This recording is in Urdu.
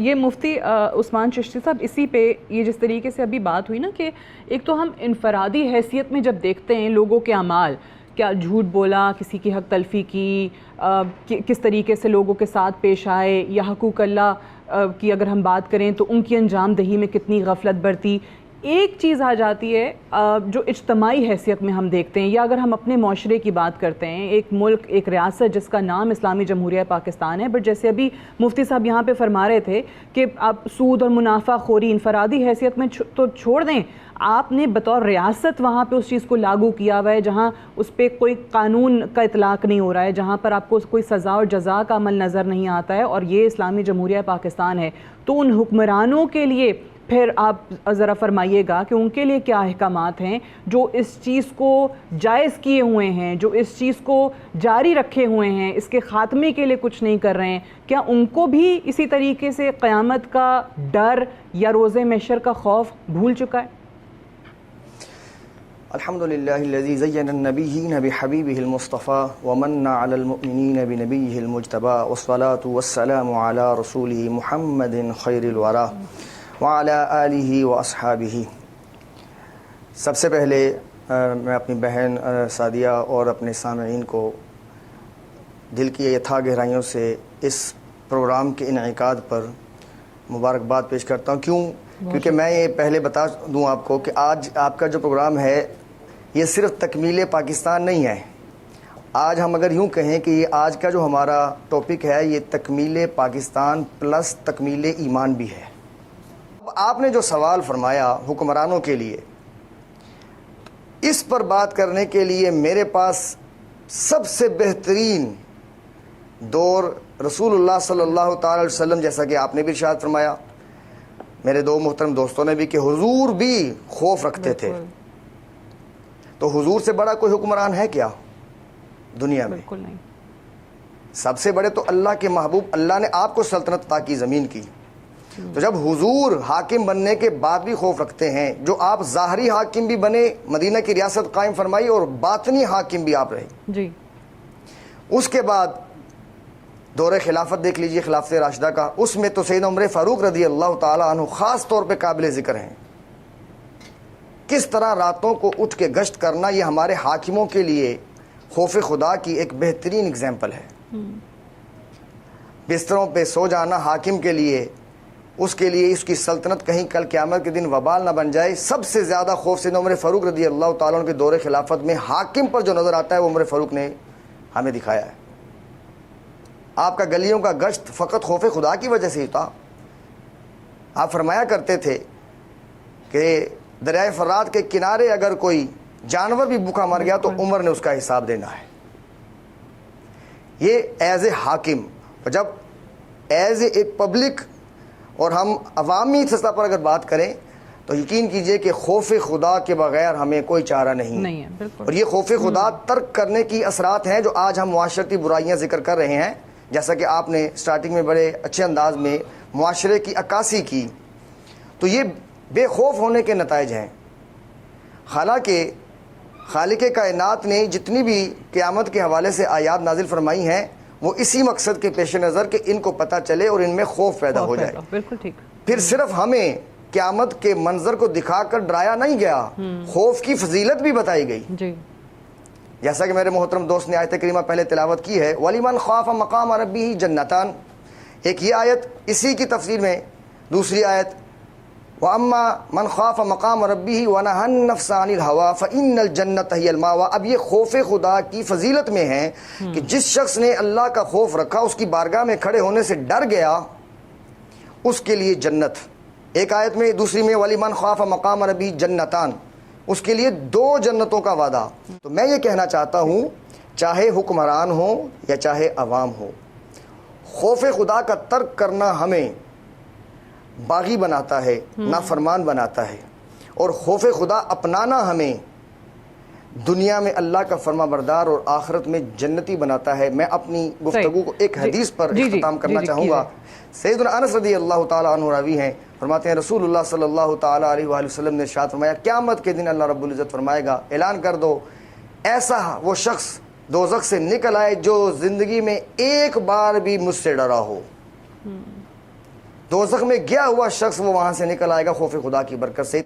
یہ مفتی عثمان چشتی صاحب، اسی پہ یہ جس طریقے سے ابھی بات ہوئی نا کہ ایک تو ہم انفرادی حیثیت میں جب دیکھتے ہیں لوگوں کے اعمال، کیا جھوٹ بولا، کسی کی حق تلفی کی، کس طریقے سے لوگوں کے ساتھ پیش آئے، یا حقوق اللہ کی اگر ہم بات کریں تو ان کی انجام دہی میں کتنی غفلت برتی، ایک چیز آ جاتی ہے جو اجتماعی حیثیت میں ہم دیکھتے ہیں، یا اگر ہم اپنے معاشرے کی بات کرتے ہیں، ایک ملک، ایک ریاست جس کا نام اسلامی جمہوریہ پاکستان ہے، بٹ جیسے ابھی مفتی صاحب یہاں پہ فرما رہے تھے کہ آپ سود اور منافع خوری انفرادی حیثیت میں تو چھوڑ دیں، آپ نے بطور ریاست وہاں پہ اس چیز کو لاگو کیا ہوا ہے جہاں اس پہ کوئی قانون کا اطلاق نہیں ہو رہا ہے، جہاں پر آپ کو کوئی سزا اور جزا کا عمل نظر نہیں آتا ہے، اور یہ اسلامی جمہوریہ پاکستان ہے، تو ان حکمرانوں کے لیے پھر آپ ذرا فرمائیے گا کہ ان کے لیے کیا احکامات ہیں جو اس چیز کو جائز کیے ہوئے ہیں، جو اس چیز کو جاری رکھے ہوئے ہیں، اس کے خاتمے کے لیے کچھ نہیں کر رہے ہیں، کیا ان کو بھی اسی طریقے سے قیامت کا ڈر یا روز محشر کا خوف بھول چکا ہے؟ الحمدللہ الذی زین النبیین بحبیبہ المصطفیٰ ومن علی المؤمنین بنبیہ المجتبیٰ والصلاة والسلام علی رسولہ محمد خیر الورى وعلی آلہ واصحابہ۔ سب سے پہلے میں اپنی بہن سعدیہ اور اپنے سامعین کو دل کی یتھا گہرائیوں سے اس پروگرام کے انعقاد پر مبارکباد پیش کرتا ہوں۔ کیونکہ میں یہ پہلے بتا دوں آپ کو کہ آج آپ کا جو پروگرام ہے یہ صرف تکمیل پاکستان نہیں ہے۔ آج ہم اگر یوں کہیں کہ یہ آج کا جو ہمارا ٹاپک ہے یہ تکمیل پاکستان پلس تکمیل ایمان بھی ہے۔ آپ نے جو سوال فرمایا حکمرانوں کے لیے، اس پر بات کرنے کے لیے میرے پاس سب سے بہترین دور رسول اللہ صلی اللہ تعالی علیہ وسلم، جیسا کہ آپ نے بھی ارشاد فرمایا، میرے دو محترم دوستوں نے بھی، کہ حضور بھی خوف رکھتے تھے۔ تو حضور سے بڑا کوئی حکمران ہے کیا دنیا میں؟ بالکل نہیں۔ سب سے بڑے تو اللہ کے محبوب، اللہ نے آپ کو سلطنت عطا کی زمین کی، تو جب حضور حاکم بننے کے بعد بھی خوف رکھتے ہیں، جو آپ ظاہری حاکم بھی بنے، مدینہ کی ریاست قائم فرمائی، اور باطنی حاکم بھی آپ رہے جی۔ اس کے بعد دور خلافت دیکھ لیجئے، خلافت راشدہ کا، اس میں تو سیدنا عمر فاروق رضی اللہ تعالی عنہ خاص طور پہ قابل ذکر ہیں۔ کس طرح راتوں کو اٹھ کے گشت کرنا، یہ ہمارے حاکموں کے لیے خوف خدا کی ایک بہترین اگزامپل ہے۔ بستروں پہ سو جانا حاکم کے لیے، اس کے لیے اس کی سلطنت کہیں کل قیامت کے دن وبال نہ بن جائے۔ سب سے زیادہ خوف سیدنا عمر فاروق رضی اللہ تعالیٰ عنہ کے دور خلافت میں حاکم پر جو نظر آتا ہے وہ عمر فاروق نے ہمیں دکھایا ہے۔ آپ کا گلیوں کا گشت فقط خوف خدا کی وجہ سے ہی تھا۔ آپ فرمایا کرتے تھے کہ دریائے فرات کے کنارے اگر کوئی جانور بھی بھوکا مر گیا تو عمر نے اس کا حساب دینا ہے۔ یہ ایز اے حاکم، جب ایز اے پبلک اور ہم عوامی سطح پر اگر بات کریں تو یقین کیجئے کہ خوف خدا کے بغیر ہمیں کوئی چارہ نہیں ہے۔ بالکل۔ اور یہ خوف خدا ترک کرنے کی اثرات ہیں جو آج ہم معاشرتی برائیاں ذکر کر رہے ہیں، جیسا کہ آپ نے سٹارٹنگ میں بڑے اچھے انداز میں معاشرے کی عکاسی کی، تو یہ بے خوف ہونے کے نتائج ہیں۔ حالانکہ خالق کائنات نے جتنی بھی قیامت کے حوالے سے آیات نازل فرمائی ہیں وہ اسی مقصد کے پیش نظر کہ ان کو پتہ چلے اور ان میں خوف پیدا ہو جائے۔ بالکل ٹھیک۔ پھر صرف ہمیں قیامت کے منظر کو دکھا کر ڈرایا نہیں گیا، خوف کی فضیلت بھی بتائی گئی۔ جی۔ جیسا کہ میرے محترم دوست نے آیت کریمہ پہلے تلاوت کی ہے، وَلِمَنْ خَافَ مَقَامَ رَبِّهِ جَنَّتَانِ، ایک یہ آیت اسی کی تفسیر میں، دوسری آیت وَأَمَّا مَنْ خَافَ مَقَامَ رَبِّهِ وَنَهَى النَّفْسَ عَنِ الْهَوَىٰ فَإِنَّ الْجَنَّةَ هِيَ الْمَأْوَىٰ۔ اب یہ خوف خدا کی فضیلت میں ہے کہ جس شخص نے اللہ کا خوف رکھا، اس کی بارگاہ میں کھڑے ہونے سے ڈر گیا، اس کے لیے جنت۔ ایک آیت میں، دوسری میں وَلِمَنْ خَافَ مَقَامَ رَبِّهِ جَنَّتَانِ، اس کے لیے دو جنتوں کا وعدہ۔ تو میں یہ کہنا چاہتا ہوں، چاہے حکمران ہو یا چاہے عوام ہو، خوف خدا کا ترک کرنا ہمیں باغی بناتا ہے، نافرمان بناتا ہے، اور خوف خدا اپنانا ہمیں دنیا میں اللہ کا فرما بردار اور آخرت میں جنتی بناتا ہے۔ میں اپنی گفتگو کو ایک حدیث پر اختتام کرنا چاہوں گا۔ سیدنا انس رضی اللہ تعالیٰ عنہ راوی ہیں، فرماتے ہیں رسول اللہ صلی اللہ تعالیٰ علیہ وآلہ وسلم نے ارشاد فرمایا، قیامت کے دن اللہ رب العزت فرمائے گا، اعلان کر دو ایسا وہ شخص دوزخ سے نکل آئے جو زندگی میں ایک بار بھی مجھ سے ڈرا ہو۔ دوزخ میں گیا ہوا شخص وہ وہاں سے نکل آئے گا خوف خدا کی برکت سے.